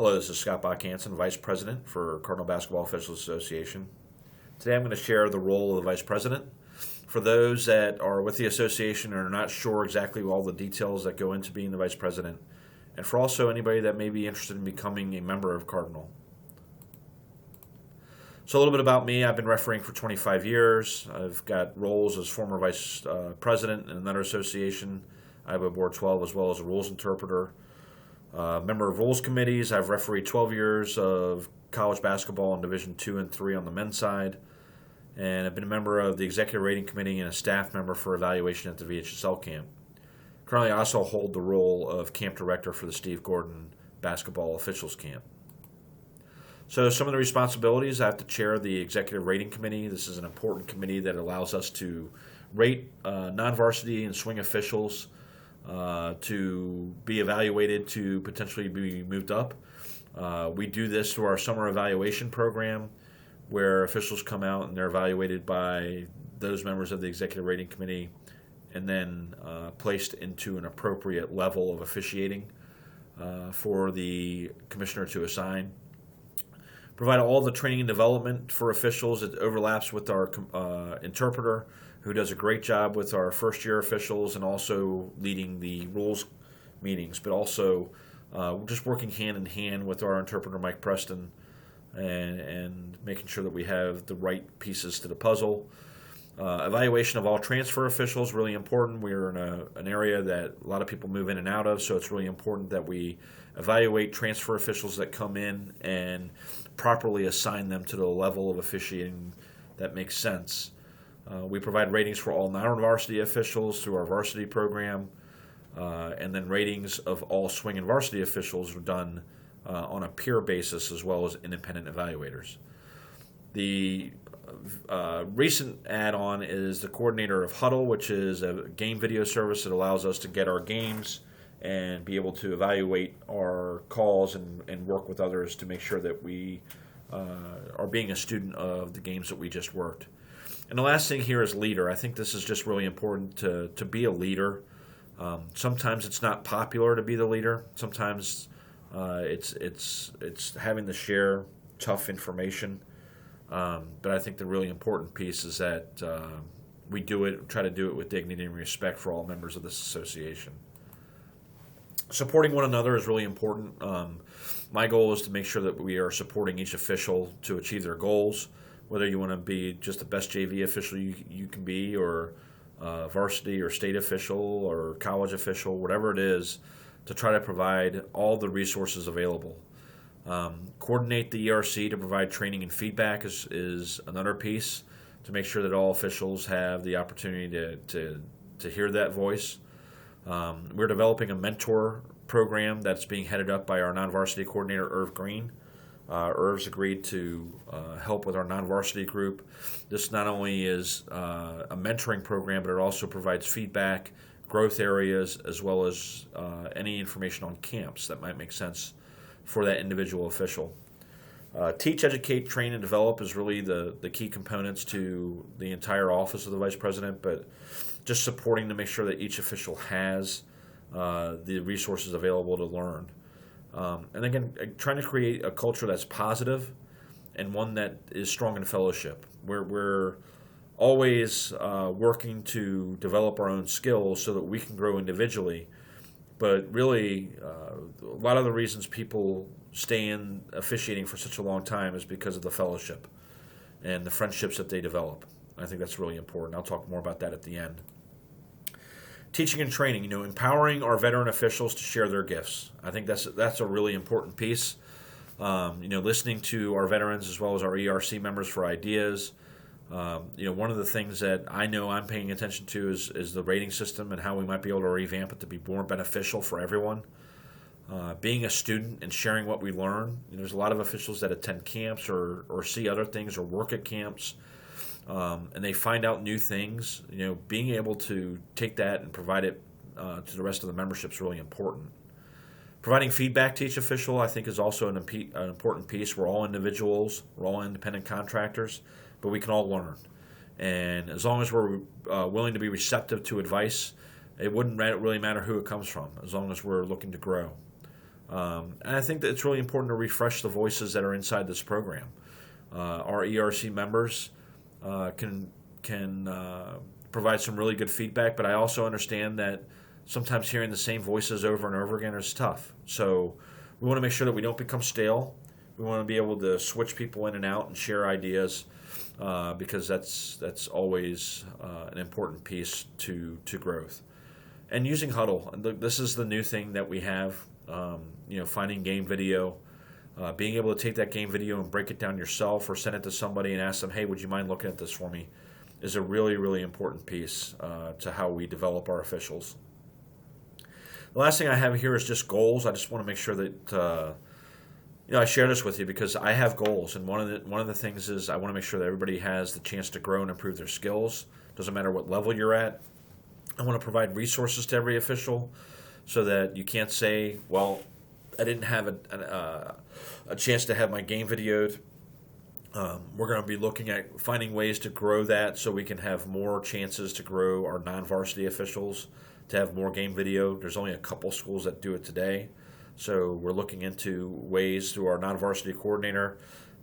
Hello, this is Scott Bach-Hansen, Vice President for Cardinal Basketball Officials Association. Today I'm going to share the role of the Vice President. For those that are with the association and are not sure exactly all the details that go into being the Vice President, and for also anybody that may be interested in becoming a member of Cardinal. So a little bit about me. I've been refereeing for 25 years. I've got roles as former Vice President in another association. I have a Board 12 as well as a rules interpreter. Member of rules committees. I've refereed 12 years of college basketball in Division II and III on the men's side. And I've been a member of the executive rating committee and a staff member for evaluation at the VHSL camp. Currently, I also hold the role of camp director for the Steve Gordon basketball officials camp. So some of the responsibilities, I have to chair the executive rating committee. This is an important committee that allows us to rate non-varsity and swing officials to be evaluated to potentially be moved up. We do this through our summer evaluation program where officials come out and they're evaluated by those members of the executive rating committee and then placed into an appropriate level of officiating for the commissioner to assign. Provide all the training and development for officials. It overlaps with our interpreter, who does a great job with our first-year officials and also leading the rules meetings, but also just working hand in hand with our interpreter, Mike Preston, and making sure that we have the right pieces to the puzzle. Evaluation of all transfer officials, really important. We're in an area that a lot of people move in and out of, so it's really important that we evaluate transfer officials that come in and properly assign them to the level of officiating that makes sense. We provide ratings for all non-varsity officials through our varsity program, and then ratings of all swing and varsity officials are done on a peer basis as well as independent evaluators. The recent add-on is the coordinator of Huddle, which is a game video service that allows us to get our games and be able to evaluate our calls and work with others to make sure that we are being a student of the games that we just worked. And the last thing here is leader. I think this is just really important to be a leader. Sometimes it's not popular to be the leader. Sometimes it's having to share tough information. But I think the really important piece is that we try to do it with dignity and respect for all members of this association. Supporting one another is really important. My goal is to make sure that we are supporting each official to achieve their goals, whether you want to be just the best JV official you can be, or varsity or state official or college official, whatever it is, to try to provide all the resources available. Coordinate the ERC to provide training and feedback is another piece to make sure that all officials have the opportunity to hear that voice. We're developing a mentor program that's being headed up by our non-varsity coordinator, Irv Green. Irv's agreed to help with our non-varsity group. This not only is a mentoring program, but it also provides feedback, growth areas, as well as any information on camps that might make sense for that individual official. Teach, educate, train, and develop is really the key components to the entire office of the Vice President, but just supporting to make sure that each official has the resources available to learn. And again, trying to create a culture that's positive and one that is strong in fellowship. We're always working to develop our own skills so that we can grow individually. But really, a lot of the reasons people stay in officiating for such a long time is because of the fellowship and the friendships that they develop. I think that's really important. I'll talk more about that at the end. Teaching and training, empowering our veteran officials to share their gifts. I think that's a really important piece. Listening to our veterans as well as our ERC members for ideas. One of the things that I know I'm paying attention to is the rating system and how we might be able to revamp it to be more beneficial for everyone. Being a student and sharing what we learn. There's a lot of officials that attend camps or see other things or work at camps. And they find out new things. Being able to take that and provide it to the rest of the membership is really important. Providing feedback to each official, I think, is also an important piece. We're all individuals. We're all independent contractors, but we can all learn. And as long as we're willing to be receptive to advice, it wouldn't really matter who it comes from, as long as we're looking to grow. And I think that it's really important to refresh the voices that are inside this program. Our ERC members can provide some really good feedback, but I also understand that sometimes hearing the same voices over and over again is tough. So we want to make sure that we don't become stale. We want to be able to switch people in and out and share ideas, because that's always an important piece to growth. And using Huddle, this is the new thing that we have. Finding game video, being able to take that game video and break it down yourself, or send it to somebody and ask them, "Hey, would you mind looking at this for me?" is a really, really important piece to how we develop our officials. The last thing I have here is just goals. I just want to make sure that I share this with you because I have goals, and one of the things is I want to make sure that everybody has the chance to grow and improve their skills. Doesn't matter what level you're at. I want to provide resources to every official so that you can't say, "Well, I didn't have a chance to have my game videoed." We're going to be looking at finding ways to grow that so we can have more chances to grow our non-varsity officials to have more game video. There's only a couple schools that do it today. So we're looking into ways through our non-varsity coordinator,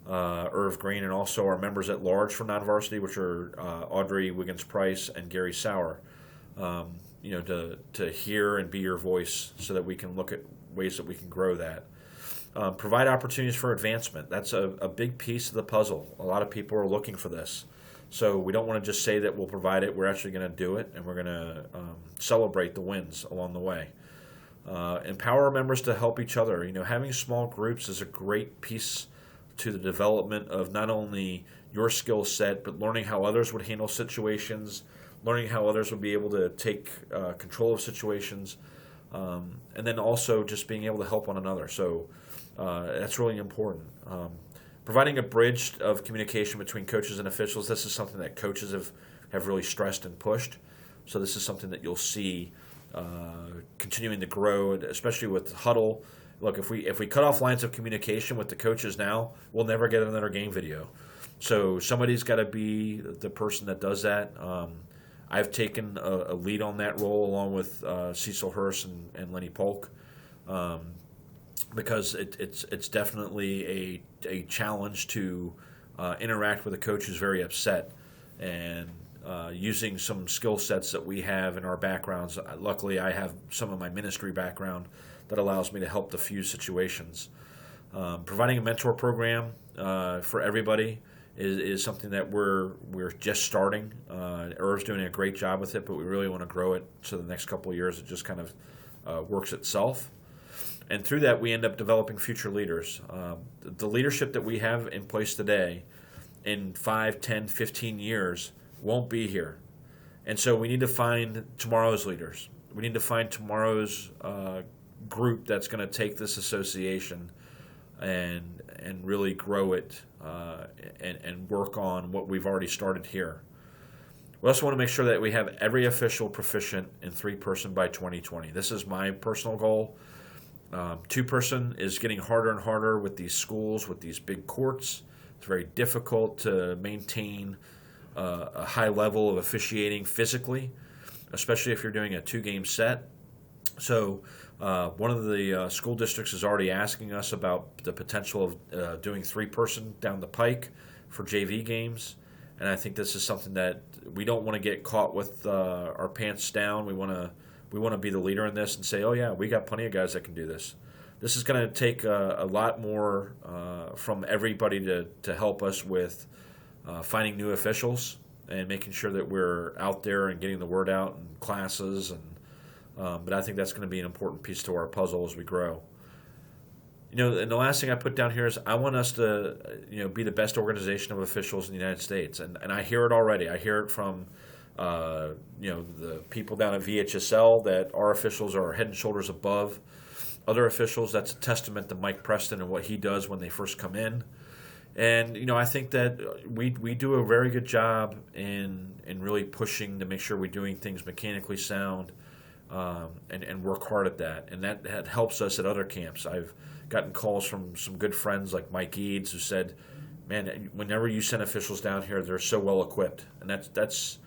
Irv Green, and also our members at large for non-varsity, which are Audrey Wiggins-Price and Gary Sauer, to hear and be your voice so that we can look at ways that we can grow that. Provide opportunities for advancement. That's a big piece of the puzzle. A lot of people are looking for this. So we don't want to just say that we'll provide it. We're actually going to do it, and we're going to celebrate the wins along the way. Empower our members to help each other. Having small groups is a great piece to the development of not only your skill set, but learning how others would handle situations, learning how others would be able to take control of situations, and then also just being able to help one another. So that's really important. Providing a bridge of communication between coaches and officials. This is something that coaches have really stressed and pushed. So this is something that you'll see continuing to grow, especially with Huddle. Look, if we cut off lines of communication with the coaches now, we'll never get another game video. So somebody's got to be the person that does that. I've taken a lead on that role along with Cecil Hurst and Lenny Polk, because it's definitely a challenge to interact with a coach who's very upset, and using some skill sets that we have in our backgrounds. Luckily, I have some of my ministry background that allows me to help diffuse situations. Providing a mentor program for everybody is something that we're just starting. Irv's doing a great job with it, but we really want to grow it so the next couple of years it just kind of works itself. And through that, we end up developing future leaders. The leadership that we have in place today in 5, 10, 15 years won't be here. And so we need to find tomorrow's leaders. We need to find tomorrow's group that's going to take this association and really grow it and work on what we've already started here. We also want to make sure that we have every official proficient in 3-person by 2020. This is my personal goal. 2-person is getting harder and harder with these schools, with these big courts. It's very difficult to maintain a high level of officiating physically, especially if you're doing a 2-game set. So one of the school districts is already asking us about the potential of doing 3-person down the pike for JV games. And I think this is something that we don't want to get caught with our pants down. We want to be the leader in this and say, oh yeah, we got plenty of guys that can do this. This is going to take a lot more from everybody to help us with finding new officials and making sure that we're out there and getting the word out in classes. But I think that's going to be an important piece to our puzzle as we grow. And the last thing I put down here is I want us to be the best organization of officials in the United States. And I hear it already. I hear it from the people down at VHSL that our officials are head and shoulders above other officials. That's a testament to Mike Preston and what he does when they first come in. And I think that we do a very good job in really pushing to make sure we're doing things mechanically sound and work hard at that. And that helps us at other camps. I've gotten calls from some good friends like Mike Eads who said, "Man, whenever you send officials down here, they're so well equipped," and that's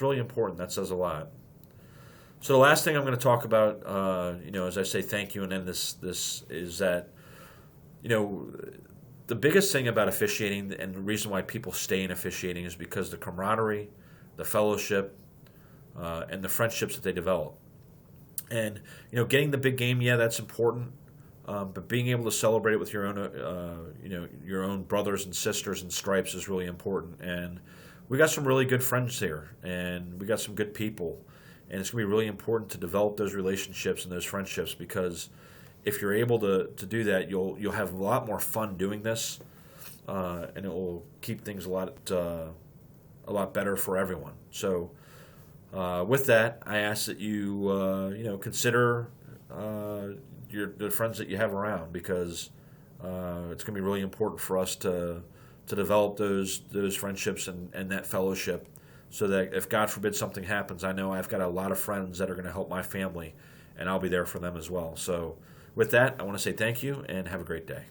really important. That says a lot. So the last thing I'm going to talk about, as I say thank you and end this is that, the biggest thing about officiating and the reason why people stay in officiating is because the camaraderie, the fellowship, and the friendships that they develop. And getting the big game, yeah, that's important. But being able to celebrate it with your own brothers and sisters in stripes is really important. And we got some really good friends here, and we got some good people, and it's going to be really important to develop those relationships and those friendships, because if you're able to do that, you'll have a lot more fun doing this, and it will keep things a lot better for everyone. So with that, I ask that you consider the friends that you have around, because it's going to be really important for us to develop those friendships and that fellowship, so that if God forbid something happens, I know I've got a lot of friends that are going to help my family, and I'll be there for them as well. So with that, I want to say thank you and have a great day.